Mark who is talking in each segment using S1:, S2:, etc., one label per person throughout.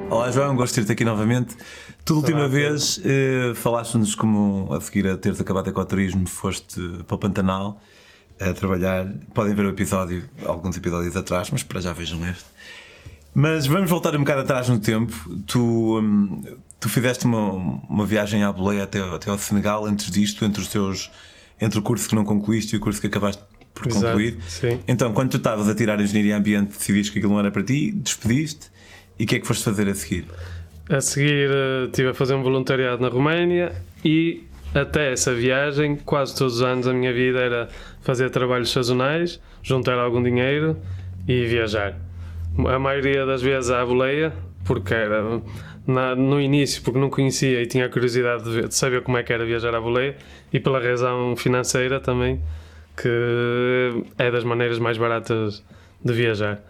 S1: Olá João, gosto de ter-te aqui novamente. Tu, a última vez, falaste-nos como a seguir a teres acabado com o turismo, foste para o Pantanal a trabalhar. Podem ver o episódio, alguns episódios atrás, mas para já vejam este. Mas vamos voltar um bocado atrás no tempo. Tu fizeste uma viagem à boleia até ao Senegal antes disto, entre o curso que não concluíste e o curso que acabaste por concluir.
S2: Sim.
S1: Então, quando tu estavas a tirar Engenharia Ambiente, decidiste que aquilo não era para ti, despediste, e o que é que foste fazer a seguir?
S2: A seguir estive a fazer um voluntariado na Roménia e até essa viagem, quase todos os anos da minha vida era fazer trabalhos sazonais, juntar algum dinheiro e viajar. A maioria das vezes à boleia, porque era no início, porque não conhecia e tinha a curiosidade de saber como é que era viajar à boleia, e pela razão financeira também, que é das maneiras mais baratas de viajar.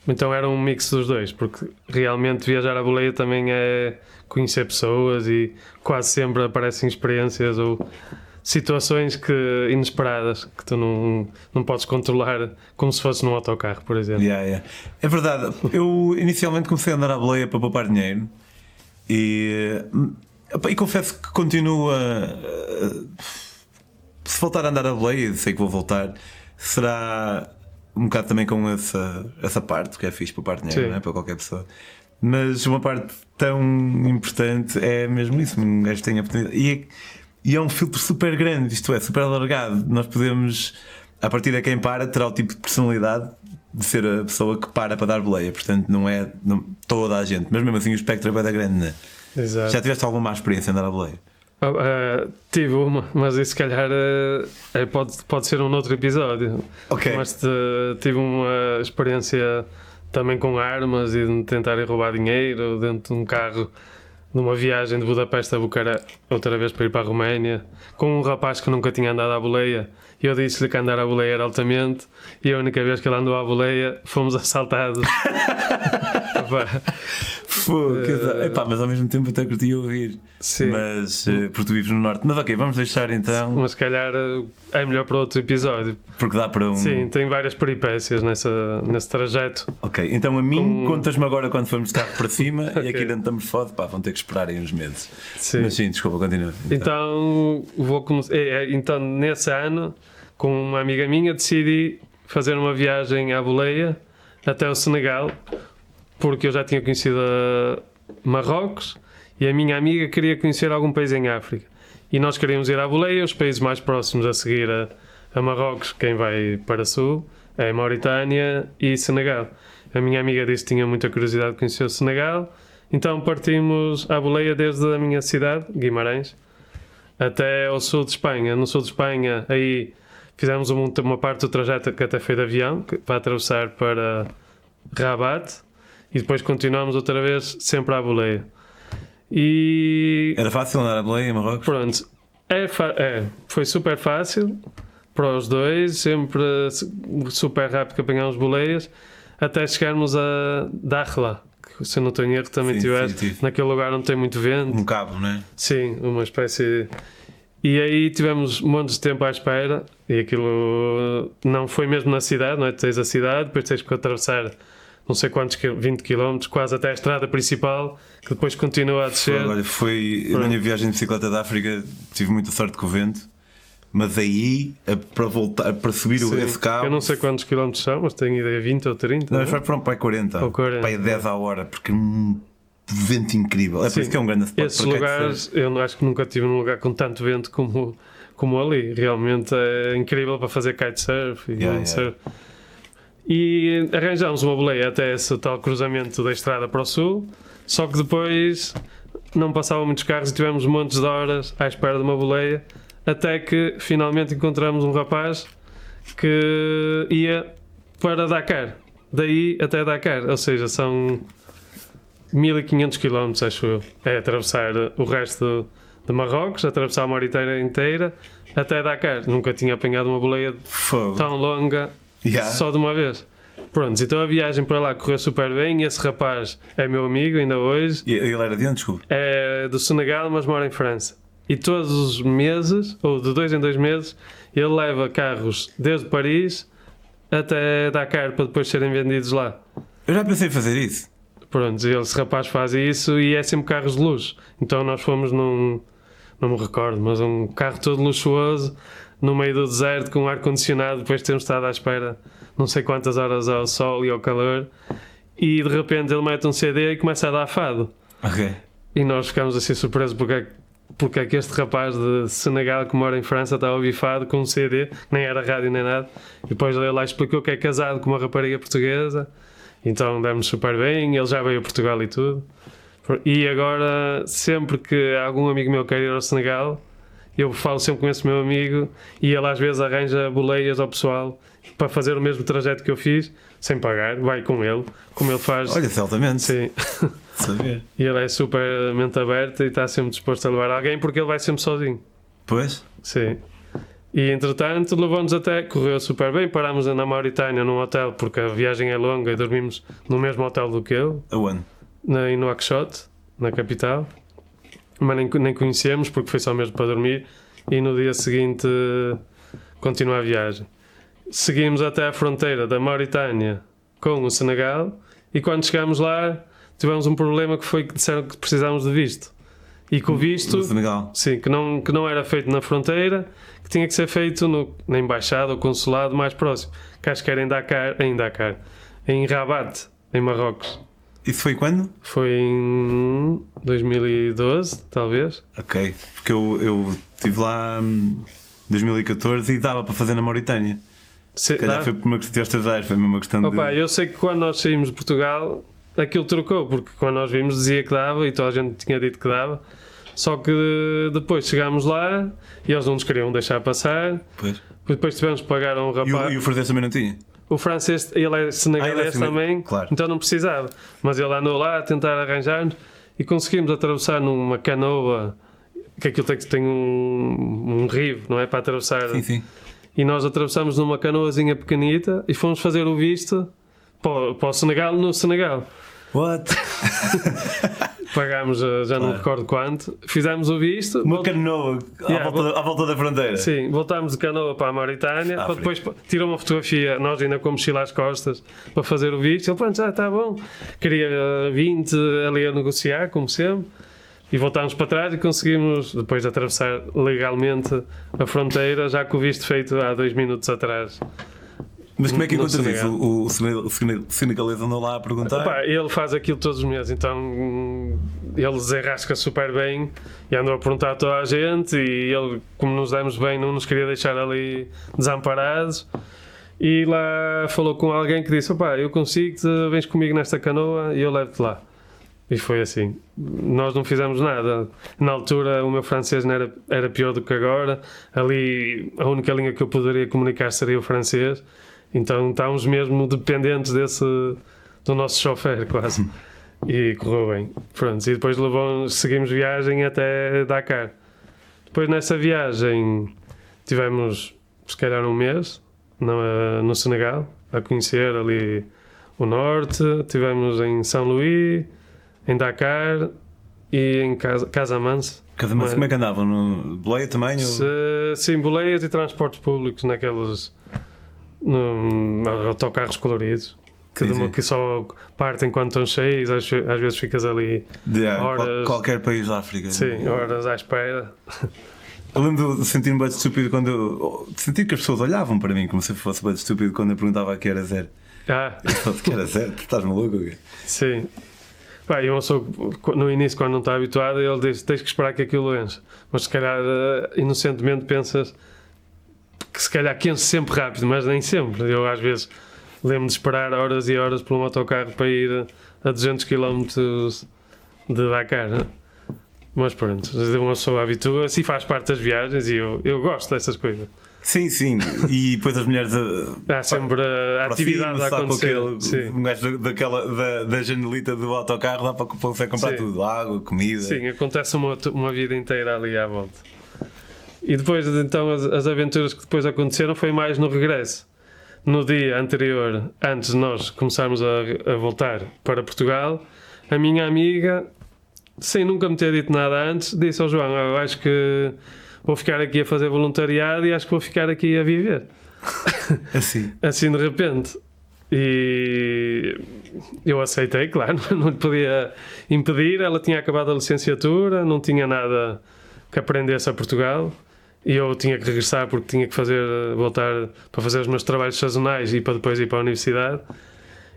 S2: Então era um mix dos dois, porque realmente viajar à boleia também é conhecer pessoas e quase sempre aparecem experiências ou situações inesperadas que tu não podes controlar, como se fosse num autocarro, por exemplo.
S1: Yeah. É verdade, eu inicialmente comecei a andar à boleia para poupar dinheiro e confesso que continuo se voltar a andar à boleia, sei que vou voltar, será um bocado também com essa parte, que é fixe poupar dinheiro, não é? Para qualquer pessoa. Mas uma parte tão importante é mesmo isso, um gajo tem a oportunidade. E é um filtro super grande, isto é, super alargado. Nós podemos, a partir de quem para, terá o tipo de personalidade de ser a pessoa que para dar boleia. Portanto, não é toda a gente, mas mesmo assim o espectro é bem grande, não é?
S2: Exato.
S1: Já tiveste alguma má experiência em andar à boleia?
S2: Tive uma, mas isso se calhar pode ser um outro episódio.
S1: Ok.
S2: Mas tive uma experiência também com armas e de tentarem roubar dinheiro dentro de um carro numa viagem de Budapeste a Bucará, outra vez para ir para a Roménia, com um rapaz que nunca tinha andado à boleia. Eu disse-lhe que andar à boleia era altamente, e a única vez que ele andou à boleia fomos assaltados.
S1: Mas ao mesmo tempo até curti ouvir.
S2: Sim.
S1: Mas porque tu vives no norte. Mas ok, vamos deixar então.
S2: Mas se calhar é melhor para outro episódio.
S1: Porque dá para um.
S2: Sim, tem várias peripécias nesse trajeto.
S1: Ok, então a mim contas-me agora quando formos de carro para cima. Okay. E aqui dentro estamos foda, vão ter que esperar aí uns meses.
S2: Sim.
S1: Mas sim, desculpa, continua.
S2: Então vou começar. Então nesse ano, com uma amiga minha, decidi fazer uma viagem à boleia até o Senegal, porque eu já tinha conhecido Marrocos e a minha amiga queria conhecer algum país em África. E nós queríamos ir à boleia, os países mais próximos a seguir a Marrocos, quem vai para sul, é Mauritânia e Senegal. A minha amiga disse que tinha muita curiosidade de conhecer o Senegal, então partimos à boleia desde a minha cidade, Guimarães, até ao sul de Espanha. No sul de Espanha, aí fizemos uma parte do trajeto que até foi de avião, para atravessar para Rabat, e depois continuamos outra vez sempre à boleia.
S1: Era fácil andar à boleia em Marrocos?
S2: Pronto, foi super fácil para os dois, sempre super rápido que apanhámos boleias, até chegarmos a Dakhla, que se eu não tenho erro também tiveste, naquele lugar onde tem muito vento.
S1: Um cabo, não é?
S2: Sim, uma espécie. E aí tivemos um monte de tempo à espera, e aquilo não foi mesmo na cidade, não é? Tu tens a cidade, depois tens que atravessar não sei quantos, 20 km, quase até a estrada principal, que depois continua a descer.
S1: Olha, na minha viagem de bicicleta da África, tive muita sorte com o vento, mas aí, para voltar, para subir esse cabo...
S2: Eu não sei quantos quilómetros são, mas tenho ideia, 20 ou 30?
S1: Não, foi para um 40.
S2: Ou 40.
S1: Pai 10 à hora, porque vento incrível. É por isso que é um grande spot.
S2: Esses lugares, eu acho que nunca estive num lugar com tanto vento como ali. Realmente é incrível para fazer kitesurf e windsurf. E arranjámos uma boleia até esse tal cruzamento da estrada para o sul, só que depois não passavam muitos carros e tivemos montes de horas à espera de uma boleia, até que finalmente encontramos um rapaz que ia para Dakar, daí até Dakar, ou seja, são 1500 km, acho eu. É atravessar o resto de Marrocos, atravessar a Mauritânia inteira até Dakar. Nunca tinha apanhado uma boleia tão longa só de uma vez. Pronto, então a viagem para lá correu super bem. Esse rapaz é meu amigo ainda hoje.
S1: E ele era de onde, desculpa?
S2: É do Senegal, mas mora em França. E todos os meses, ou de 2 em 2 meses, ele leva carros desde Paris até Dakar para depois serem vendidos lá.
S1: Eu já pensei em fazer isso.
S2: Pronto, esse rapaz faz isso e é sempre carros de luxo. Então nós fomos num, não me recordo, mas um carro todo luxuoso no meio do deserto com ar-condicionado, depois de termos estado à espera não sei quantas horas ao sol e ao calor, e de repente ele mete um CD e começa a dar fado.
S1: Ok.
S2: E nós ficámos assim surpresos porque é que este rapaz de Senegal que mora em França está a ouvir fado com um CD, nem era rádio nem nada. E depois ele lá explicou que é casado com uma rapariga portuguesa, então demos super bem, ele já veio a Portugal e tudo. E agora, sempre que algum amigo meu quer ir ao Senegal, eu falo sempre com esse meu amigo e ele às vezes arranja boleias ao pessoal para fazer o mesmo trajeto que eu fiz, sem pagar, vai com ele, como ele faz.
S1: Olha, altamente.
S2: Sim.
S1: Saber.
S2: E ele é super mente aberta e está sempre disposto a levar alguém porque ele vai sempre sozinho.
S1: Pois?
S2: Sim. E entretanto levou-nos até, correu super bem, parámos na Mauritânia num hotel porque a viagem é longa e dormimos no mesmo hotel do que ele.
S1: Aonde?
S2: Em Nouakchott, na capital, mas nem conhecemos porque foi só mesmo para dormir, e no dia seguinte continua a viagem. Seguimos até à fronteira da Mauritânia com o Senegal e quando chegámos lá tivemos um problema que foi que disseram que precisávamos de visto e que o visto,
S1: no Senegal.
S2: sim, que não era feito na fronteira, que tinha que ser feito na embaixada ou consulado mais próximo, que acho que era em Rabat, em Marrocos.
S1: Isso foi quando?
S2: Foi em 2012, talvez.
S1: Ok, porque eu estive lá em 2014 e dava para fazer na Mauritânia. Se calhar foi por uma questão de estagiário, foi uma questão de...
S2: Eu sei que quando nós saímos de Portugal aquilo trocou, porque quando nós vimos dizia que dava e toda a gente tinha dito que dava, só que depois chegámos lá e eles não nos queriam deixar passar.
S1: Pois.
S2: Depois tivemos que pagar a um rapaz.
S1: E o francês também não tinha?
S2: O francês, ele é senegalês também,
S1: claro.
S2: então não precisava. Mas ele andou lá a tentar arranjar-nos e conseguimos atravessar numa canoa, que aquilo tem um rio, não é? Para atravessar.
S1: Sim, sim.
S2: E nós atravessamos numa canoazinha pequenita e fomos fazer o visto para o Senegal no Senegal.
S1: What?
S2: Pagámos, já não recordo quanto. Fizemos o visto.
S1: Uma canoa à volta da fronteira.
S2: Sim, voltámos de canoa para a Mauritânia. Para depois tirou uma fotografia, nós ainda com a mochila às costas, para fazer o visto. Ele, pronto, já está bom. Queria 20 ali a negociar, como sempre. E voltámos para trás e conseguimos, depois de atravessar legalmente a fronteira, já com o visto feito há 2 minutos atrás.
S1: Mas como é que encontra isso? O senegalês andou lá a perguntar?
S2: Ele faz aquilo todos os meses, então ele desenrasca super bem e andou a perguntar a toda a gente. E ele, como nos demos bem, não nos queria deixar ali desamparados. E lá falou com alguém que disse: eu consigo-te, vens comigo nesta canoa e eu levo-te lá. E foi assim. Nós não fizemos nada. Na altura o meu francês não era pior do que agora. Ali a única língua que eu poderia comunicar seria o francês. Então estávamos mesmo dependentes do nosso chofer, quase. E correu bem. Pronto, e depois seguimos viagem até Dakar. Depois nessa viagem tivemos, se calhar, 1 mês no Senegal, a conhecer ali o norte. Tivemos em São Luís, em Dakar e em Casamance.
S1: Casamance, como é que andavam? No boleia também?
S2: Sim, boleias e transportes públicos naqueles... autocarros coloridos que só partem quando estão cheios. Às vezes ficas ali horas,
S1: qualquer país da África.
S2: Sim, horas à espera.
S1: Eu lembro de sentir-me bem estúpido quando senti que as pessoas olhavam para mim como se eu fosse bem estúpido quando eu perguntava que era zero. Que era zero? Tu estás maluco?
S2: Sim. Eu sou, no início, quando não está habituado, ele diz: tens que esperar que aquilo enche. Mas se calhar inocentemente pensas que se calhar que enche sempre rápido, mas nem sempre. Eu às vezes lembro de esperar horas e horas por um autocarro para ir a 200 km de Dakar. Mas pronto, uma pessoa habitua-se e faz parte das viagens e eu gosto dessas coisas.
S1: Sim, sim. E depois as mulheres...
S2: Há sempre a atividade a acontecer.
S1: Um gajo da janelita do autocarro dá para comprar tudo. Água, comida...
S2: Sim, acontece uma vida inteira ali à volta. E depois, então, as aventuras que depois aconteceram foi mais no regresso. No dia anterior, antes de nós começarmos a voltar para Portugal, a minha amiga, sem nunca me ter dito nada antes, disse ao João: eu acho que vou ficar aqui a fazer voluntariado e acho que vou ficar aqui a viver. Assim de repente. E eu aceitei, claro, não lhe podia impedir. Ela tinha acabado a licenciatura, não tinha nada que aprendesse a Portugal. E eu tinha que regressar porque tinha que voltar para fazer os meus trabalhos sazonais e para depois ir para a universidade.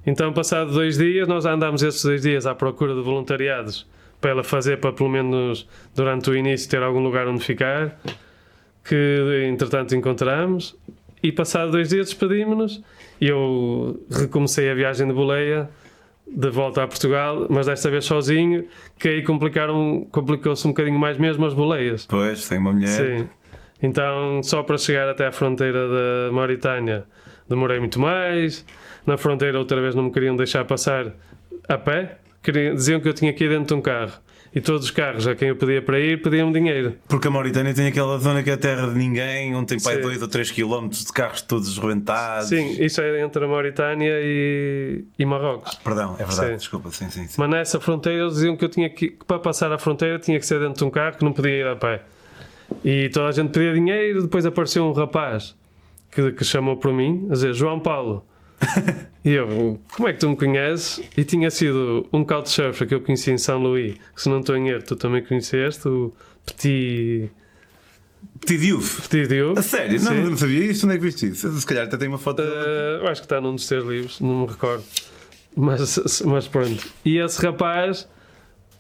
S2: Então, passado 2 dias, nós andámos esses 2 dias à procura de voluntariados para ela fazer, para pelo menos durante o início ter algum lugar onde ficar, que entretanto encontramos. E passado 2 dias despedimos-nos e eu recomecei a viagem de boleia de volta a Portugal, mas desta vez sozinho, que aí complicou-se um bocadinho mais mesmo as boleias.
S1: Pois, tem uma mulher.
S2: Sim. Então, só para chegar até à fronteira da Mauritânia demorei muito mais. Na fronteira outra vez não me queriam deixar passar a pé. Diziam que eu tinha que ir dentro de um carro. E todos os carros a quem eu pedia para ir pediam dinheiro.
S1: Porque a Mauritânia tem aquela zona que é a terra de ninguém, onde tem pai 2 ou 3 km de carros todos rebentados.
S2: Sim, isso é entre a Mauritânia e Marrocos.
S1: Perdão, é verdade,
S2: sim.
S1: Desculpa, sim.
S2: Mas nessa fronteira eles diziam que eu tinha que para passar a fronteira tinha que ser dentro de um carro, que não podia ir a pé. E toda a gente pedia dinheiro. Depois apareceu um rapaz que chamou por mim, a dizer: João Paulo. E eu: como é que tu me conheces? E tinha sido um couchsurfer que eu conheci em São Luís, que se não estou em erro tu também conheceste, o Petit Diouf.
S1: A sério? Não, eu não sabia isso. Onde é que viste isso? Se calhar até tem uma foto
S2: eu acho que está num dos teus livros, não me recordo, mas pronto. E esse rapaz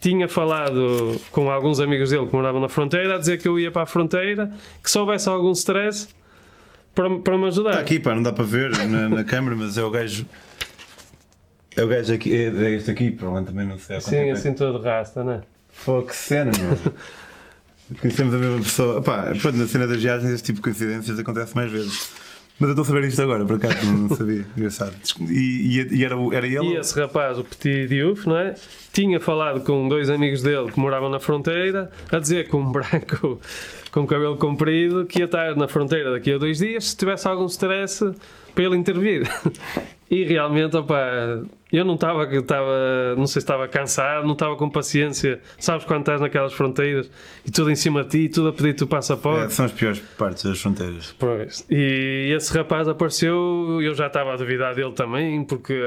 S2: tinha falado com alguns amigos dele que moravam na fronteira, a dizer que eu ia para a fronteira, que se houvesse algum stress para me ajudar.
S1: Está aqui, pá, não dá para ver na câmera, mas é o gajo. É o gajo aqui, é este aqui, provavelmente também não sei.
S2: Sim, assim todo rasta, não é?
S1: Pô, que cena, meu. Conhecemos a mesma pessoa. Pá, pronto, na cena das viagens, este tipo de coincidências acontece mais vezes. Mas eu estou a saber isto agora, por acaso, não sabia. Engraçado. E era ele?
S2: E esse rapaz, o Petit Diouf, não é? Tinha falado com 2 amigos dele que moravam na fronteira, a dizer que um branco com cabelo comprido que ia estar na fronteira daqui a 2 dias, se tivesse algum stress, para ele intervir. E realmente, opa, eu não sei se estava cansado, não estava com paciência. Sabes quando estás naquelas fronteiras e tudo em cima de ti, tudo a pedir-te o passaporte.
S1: São as piores partes das fronteiras.
S2: Pois. E esse rapaz apareceu, eu já estava a duvidar dele também, porque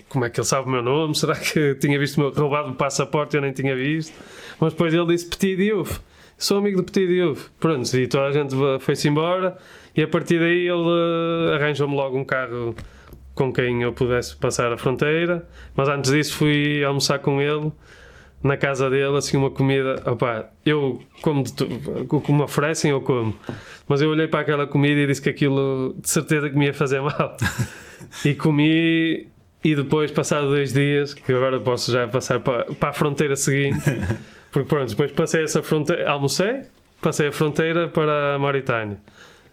S2: como é que ele sabe o meu nome? Será que tinha visto roubado o passaporte e eu nem tinha visto? Mas depois ele disse: Petit Diouf, sou amigo do Petit Diouf. Pronto, e toda a gente foi-se embora e a partir daí ele arranjou-me logo um carro com quem eu pudesse passar a fronteira. Mas antes disso fui almoçar com ele na casa dele, assim, uma comida. Opa, eu como me oferecem, eu como, mas eu olhei para aquela comida e disse que aquilo de certeza que me ia fazer mal. E comi. E depois, passado 2 dias, que agora posso já passar para a fronteira seguinte, porque pronto, depois passei essa fronteira, almocei, passei a fronteira para a Mauritânia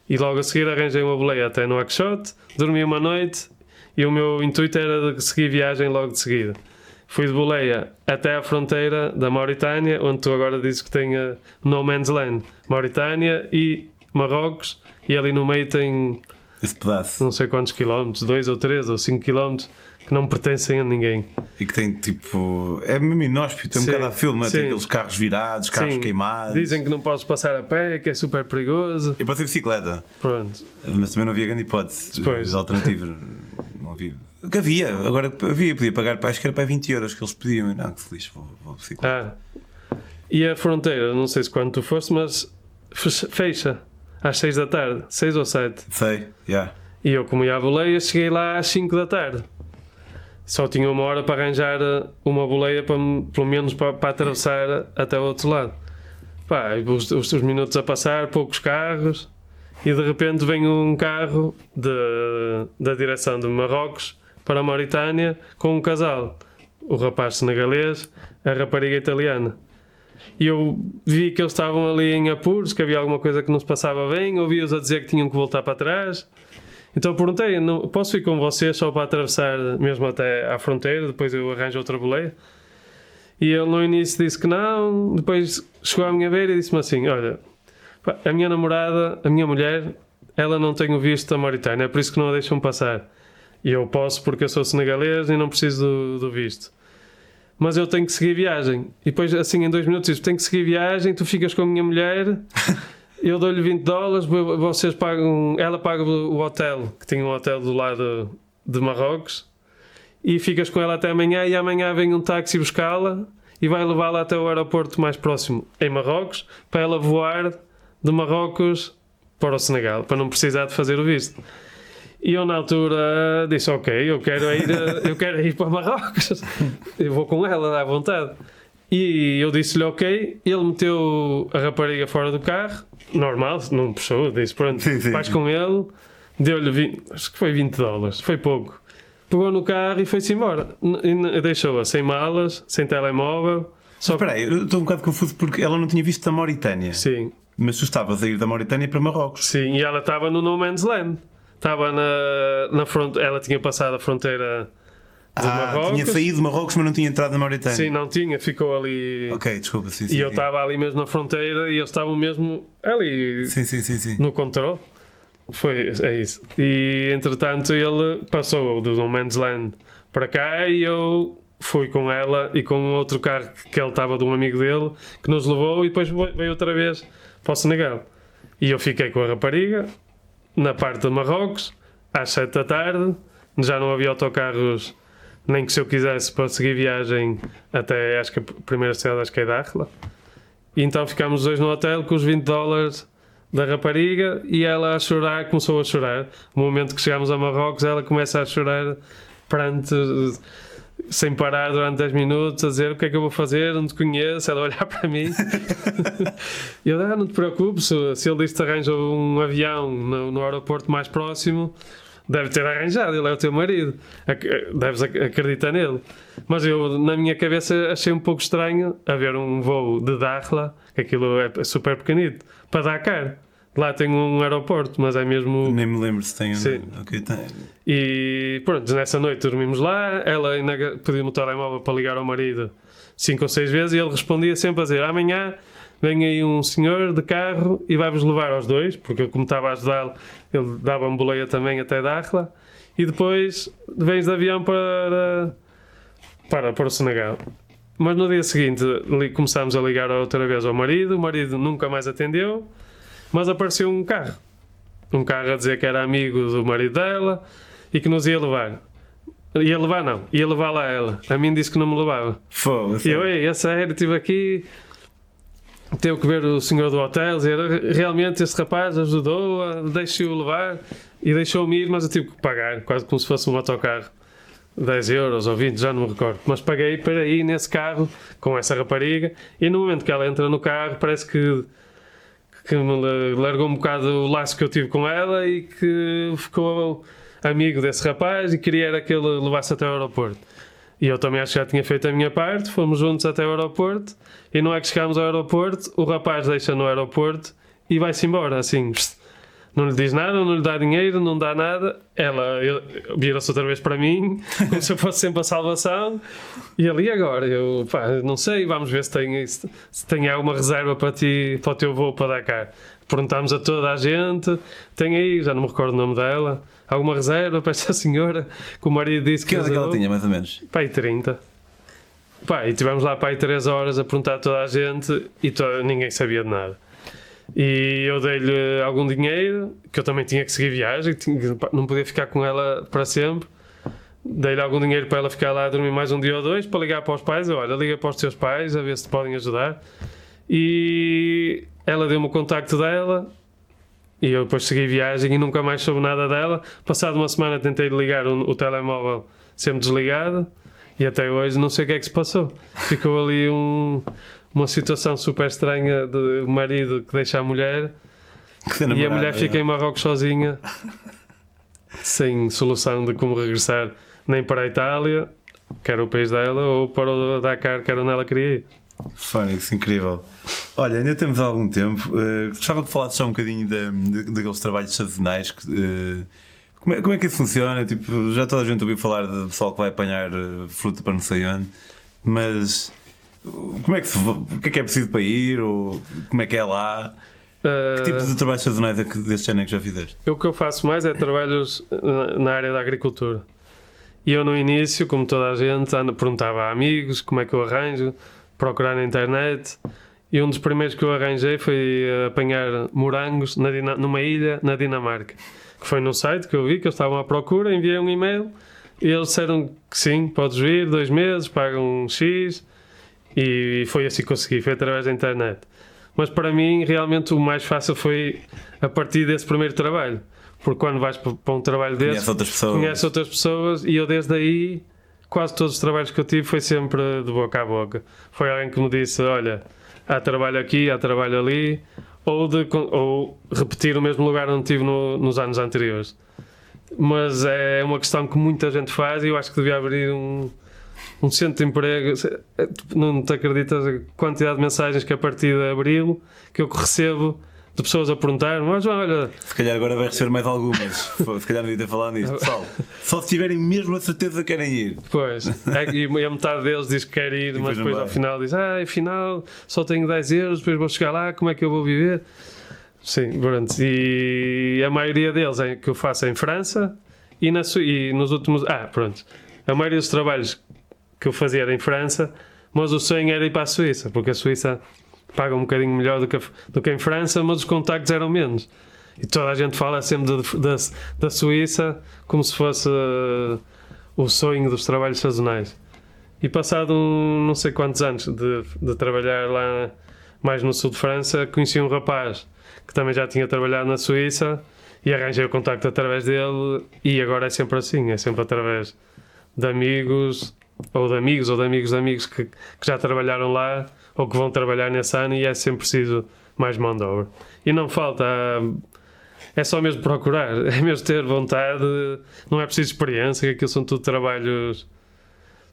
S2: e logo a seguir arranjei uma boleia até no Nouakchott, dormi uma noite e o meu intuito era de seguir viagem logo de seguida. Fui de boleia até à fronteira da Mauritânia, onde tu agora dizes que tem No Man's Land, Mauritânia e Marrocos, e ali no meio tem
S1: esse pedaço,
S2: não sei quantos quilómetros, 2 ou 3 ou 5 quilómetros, que não pertencem a ninguém.
S1: E que tem tipo. É mesmo inóspito, tem um bocado a filme, tem aqueles carros virados, carros queimados.
S2: Dizem que não podes passar a pé, que é super perigoso.
S1: Eu passei bicicleta.
S2: Pronto.
S1: Mas também não havia grande hipótese. As alternativas. Não havia. O que havia, agora podia pagar, acho que era para 20 euros que eles pediam. Não, que feliz, vou bicicleta.
S2: E a fronteira, não sei se quando tu foste, mas fecha às 6 da tarde, 6 ou 7.
S1: Sei, já.
S2: E eu, como ia à boleia, cheguei lá às 5 da tarde. Só tinha 1 hora para arranjar uma boleia, pelo menos para atravessar até o outro lado. Pá, os minutos a passar, poucos carros, e de repente vem um carro da direção de Marrocos para a Mauritânia com um casal. O rapaz senegalês, a rapariga italiana. E eu vi que eles estavam ali em apuros, que havia alguma coisa que não se passava bem, ouvi-os a dizer que tinham que voltar para trás. Então perguntei: posso ir com vocês só para atravessar mesmo até à fronteira, depois eu arranjo outra boleia? E ele no início disse que não, depois chegou à minha beira e disse-me assim: olha, a minha namorada, a minha mulher, ela não tem o visto da Mauritânia, é por isso que não a deixam passar. E eu posso porque eu sou senegalês e não preciso do visto. Mas eu tenho que seguir viagem. E depois assim em 2 minutos disse: tenho que seguir viagem, tu ficas com a minha mulher eu dou-lhe $20, vocês pagam, ela paga o hotel, que tinha um hotel do lado de Marrocos, e ficas com ela até amanhã, e amanhã vem um táxi buscá-la e vai levá-la até o aeroporto mais próximo em Marrocos, para ela voar de Marrocos para o Senegal, para não precisar de fazer o visto. E eu na altura disse, ok, eu quero ir para Marrocos, eu vou com ela à vontade. E eu disse-lhe ok, ele meteu a rapariga fora do carro, normal, não puxou, disse pronto, vais com ele, deu-lhe acho que foi $20, foi pouco. Pegou no carro e foi-se embora, e deixou-a sem malas, sem telemóvel.
S1: Mas espera aí, eu estou um bocado confuso porque ela não tinha visto da Mauritânia.
S2: Sim.
S1: Mas tu estavas a ir da Mauritânia para Marrocos.
S2: Sim, e ela estava no No Man's Land. Estava na fronteira, ela tinha passado a fronteira de Marrocos.
S1: Tinha saído de Marrocos, mas não tinha entrado na Mauritânia.
S2: Sim, não tinha, ficou ali.
S1: Ok, desculpa, sim.
S2: E eu estava ali mesmo na fronteira e eles estavam mesmo ali
S1: Sim.
S2: no controle. É isso. E entretanto ele passou do No Man's Land para cá e eu fui com ela e com outro carro que ele estava de um amigo dele que nos levou e depois veio outra vez para o Senegal. E eu fiquei com a rapariga na parte de Marrocos às 7 da tarde, já não havia autocarros nem que se eu quisesse para seguir viagem até acho que a primeira cidade acho que é Dakhla. E então ficámos os dois no hotel com os $20 da rapariga e ela a chorar, começou a chorar. No momento que chegámos a Marrocos ela começa a chorar sem parar durante 10 minutos a dizer o que é que eu vou fazer, não te conheço, ela a olhar para mim. E eu não te preocupes, se ele disse que arranja um avião no aeroporto mais próximo, deve ter arranjado, ele é o teu marido, deves acreditar nele. Mas eu na minha cabeça achei um pouco estranho haver um voo de Dakhla, que aquilo é super pequenito, para Dakar. Lá tem um aeroporto, mas é mesmo...
S1: Nem me lembro se tem.
S2: Sim.
S1: Okay, tem.
S2: E pronto, nessa noite dormimos lá. Ela ainda pediu-me o telemóvel para ligar ao marido 5 ou 6 vezes e ele respondia sempre a dizer: amanhã vem aí um senhor de carro e vai-vos levar aos dois, porque eu, como estava a ajudá-lo, ele dava-me boleia também até Dakhla. E depois vens de avião para o Senegal. Mas no dia seguinte começámos a ligar outra vez ao marido. O marido nunca mais atendeu. Mas apareceu um carro a dizer que era amigo do marido dela e que nos ia levar. Ia levar lá ela. A mim disse que não me levava.
S1: Foda-se.
S2: E eu, a sério, estive aqui, teve que ver o senhor do hotel, dizer, realmente este rapaz ajudou-a, deixou-o levar e deixou-me ir, mas eu tive que pagar, quase como se fosse um autocarro. 10 euros ou 20, já não me recordo. Mas paguei para ir nesse carro com essa rapariga e no momento que ela entra no carro parece que me largou um bocado o laço que eu tive com ela e que ficou amigo desse rapaz e queria que ele levasse até o aeroporto. E eu também acho que já tinha feito a minha parte, fomos juntos até o aeroporto e não é que chegámos ao aeroporto, o rapaz deixa no aeroporto e vai-se embora, assim, não lhe diz nada, não lhe dá dinheiro, não dá nada. Ela vira-se outra vez para mim, como se eu fosse sempre a salvação. E ali agora, eu não sei, vamos ver se tem alguma reserva para ti, para o teu voo para Dakar. Perguntámos a toda a gente, tem aí, já não me recordo o nome dela, alguma reserva para esta senhora que o marido disse
S1: que ela tinha, mais ou menos?
S2: Aí 30. E tivemos lá para aí 3 horas a perguntar a toda a gente e ninguém sabia de nada. E eu dei-lhe algum dinheiro, que eu também tinha que seguir viagem, não podia ficar com ela para sempre. Dei-lhe algum dinheiro para ela ficar lá a dormir mais um dia ou dois, para ligar para os pais. Olha, liga para os teus pais a ver se te podem ajudar. E ela deu-me o contacto dela e eu depois segui viagem e nunca mais soube nada dela. Passado uma semana tentei ligar o telemóvel sempre desligado e até hoje não sei o que é que se passou. Ficou ali uma situação super estranha de marido que deixa a mulher e a mulher fica em Marrocos sozinha, sem solução de como regressar nem para a Itália, que era o país dela, ou para o Dakar, que era onde ela queria ir.
S1: Fónix, incrível. Olha, ainda temos algum tempo. Gostava que falasses só um bocadinho daqueles trabalhos sazonais. Como é que isso funciona? Tipo, já toda a gente ouviu falar de pessoal que vai apanhar fruta para não sei onde, mas o que é preciso para ir? Ou como é que é lá? Que tipo de trabalhos sazonais deste ano é que já fizeste?
S2: O que eu faço mais é trabalhos na área da agricultura. E eu no início, como toda a gente, perguntava a amigos como é que eu arranjo, procurar na internet E um dos primeiros que eu arranjei foi apanhar morangos numa ilha na Dinamarca. Que foi num site que eu vi que eles estavam à procura, enviei um e-mail e eles disseram que sim, podes vir, 2 meses, pagam um X, e foi assim que consegui, foi através da internet. Mas para mim realmente o mais fácil foi a partir desse primeiro trabalho, porque quando vais para um trabalho desses conheces outras pessoas, e eu desde aí quase todos os trabalhos que eu tive foi sempre de boca a boca. Foi alguém que me disse, olha, há trabalho aqui, há trabalho ali, ou repetir o mesmo lugar onde estive nos anos anteriores. Mas é uma questão que muita gente faz, e eu acho que devia abrir um centro de emprego. Não te acreditas a quantidade de mensagens que a partir de abril que eu recebo de pessoas a perguntar, mas olha...
S1: Se calhar agora vai receber mais algumas. Se calhar não ia ter falado nisso. Pessoal, só se tiverem mesmo a certeza que querem ir.
S2: Pois, e a metade deles diz que quer ir, mas depois ao final diz, afinal só tenho 10 euros, depois vou chegar lá, como é que eu vou viver? Sim, pronto. E a maioria deles é que eu faço em França e nos últimos... pronto. A maioria dos trabalhos que eu fazia era em França, mas o sonho era ir para a Suíça, porque a Suíça paga um bocadinho melhor do que em França, mas os contactos eram menos. E toda a gente fala sempre da Suíça como se fosse o sonho dos trabalhos sazonais. E passado não sei quantos anos de trabalhar lá mais no sul de França, conheci um rapaz que também já tinha trabalhado na Suíça e arranjei o contacto através dele, e agora é sempre assim, é sempre através de amigos ou de amigos que já trabalharam lá ou que vão trabalhar nesse ano, e é sempre preciso mais mão de obra. E não falta, é só mesmo procurar, é mesmo ter vontade, não é preciso experiência, que aquilo são tudo trabalhos,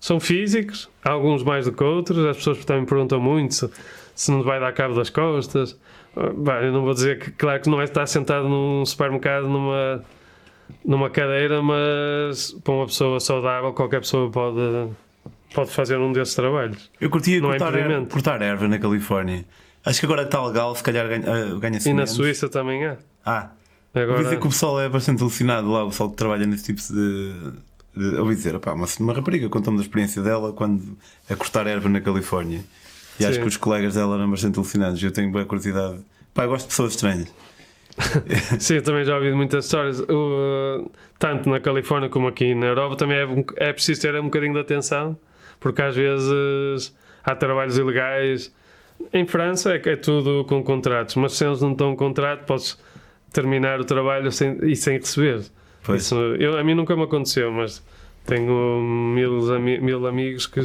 S2: são físicos, alguns mais do que outros. As pessoas também perguntam muito se não vai dar cabo das costas. Eu não vou dizer que, claro que não é estar sentado num supermercado numa cadeira, mas para uma pessoa saudável qualquer pessoa pode fazer um desses trabalhos.
S1: Eu curtia cortar erva na Califórnia. Acho que agora está legal, se calhar ganha-se
S2: E
S1: menos.
S2: na Suíça também é.
S1: Agora... Ouvi dizer que o pessoal é bastante alucinado lá, o pessoal que trabalha nesse tipo de... Ouvi dizer, uma rapariga contou-me da experiência dela quando a cortar erva na Califórnia. E acho que os colegas dela eram bastante alucinados. Eu tenho boa curiosidade. Eu gosto de pessoas estranhas.
S2: Sim, eu também já ouvi muitas histórias. Tanto na Califórnia como aqui na Europa também é preciso ter um bocadinho de atenção, porque às vezes há trabalhos ilegais. Em França é tudo com contratos, mas se eles não estão com contrato, podes terminar o trabalho sem receber. Isso, a mim nunca me aconteceu, mas tenho mil amigos que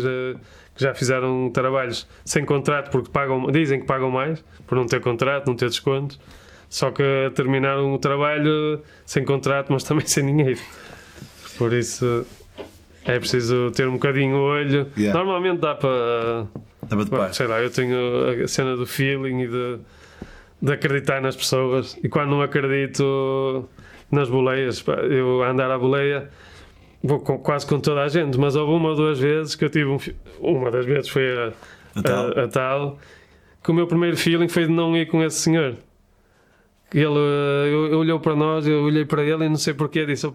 S2: já fizeram trabalhos sem contrato, porque dizem que pagam mais por não ter contrato, não ter descontos, só que terminaram o trabalho sem contrato, mas também sem dinheiro. Por isso é preciso ter um bocadinho o olho. Normalmente dá para sei lá, eu tenho a cena do feeling e de acreditar nas pessoas, e quando não acredito nas boleias, eu a andar à boleia vou quase com toda a gente, mas houve uma ou duas vezes que eu tive uma das vezes foi a tal, que o meu primeiro feeling foi de não ir com esse senhor. Ele olhou para nós, eu olhei para ele e não sei porquê, disse,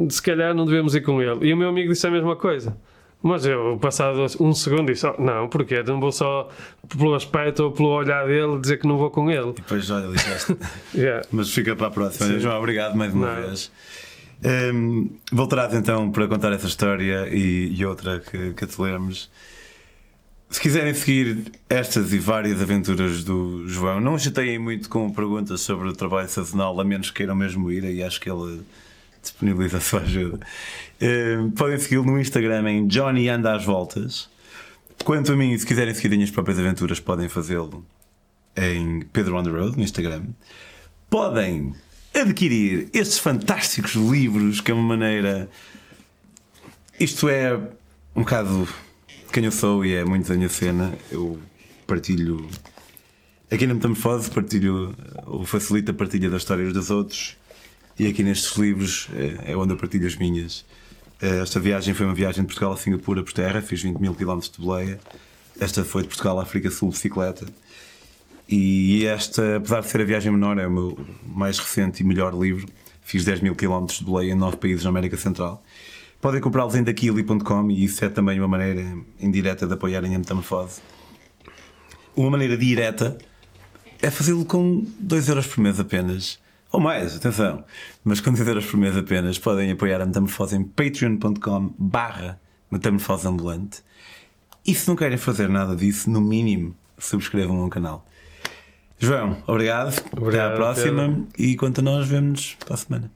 S2: se calhar não devemos ir com ele. E o meu amigo disse a mesma coisa, mas eu, passado um segundo, disse, não, porquê? Não vou só pelo aspecto ou pelo olhar dele dizer que não vou com ele.
S1: E depois olha, disseste. Mas fica para a próxima. João, obrigado mais uma vez. Voltarás então para contar essa história e outra que te lemos. Se quiserem seguir estas e várias aventuras do João, não chateiem muito com perguntas sobre o trabalho sazonal, a menos que queiram mesmo ir, e acho que ele disponibiliza a sua ajuda. Podem segui-lo no Instagram em Johnny Anda às Voltas. Quanto a mim, se quiserem seguir as minhas próprias aventuras, podem fazê-lo em Pedro on the Road no Instagram. Podem adquirir estes fantásticos livros, que é uma maneira... Isto é um bocado quem eu sou e é muito a minha cena. Eu partilho aqui na Metamorfose, facilito a partilha das histórias dos outros, e aqui nestes livros é onde eu partilho as minhas. Esta viagem foi uma viagem de Portugal a Singapura por terra, fiz 20.000 km de boleia. Esta foi de Portugal à África Sul de bicicleta. E esta, apesar de ser a viagem menor, é o meu mais recente e melhor livro. Fiz 10.000 km de boleia em 9 países na América Central. Podem comprá-los em daquili.com, e isso é também uma maneira indireta de apoiarem a Metamorfose. uma maneira direta é fazê-lo com 2 euros por mês apenas. Ou mais, atenção. Mas com 2 euros por mês apenas podem apoiar a Metamorfose em patreon.com/metamorfoseambulante. E se não querem fazer nada disso, no mínimo, subscrevam o canal. João, obrigado. Até à próxima. Pedro. E quanto a nós, vemo-nos para a semana.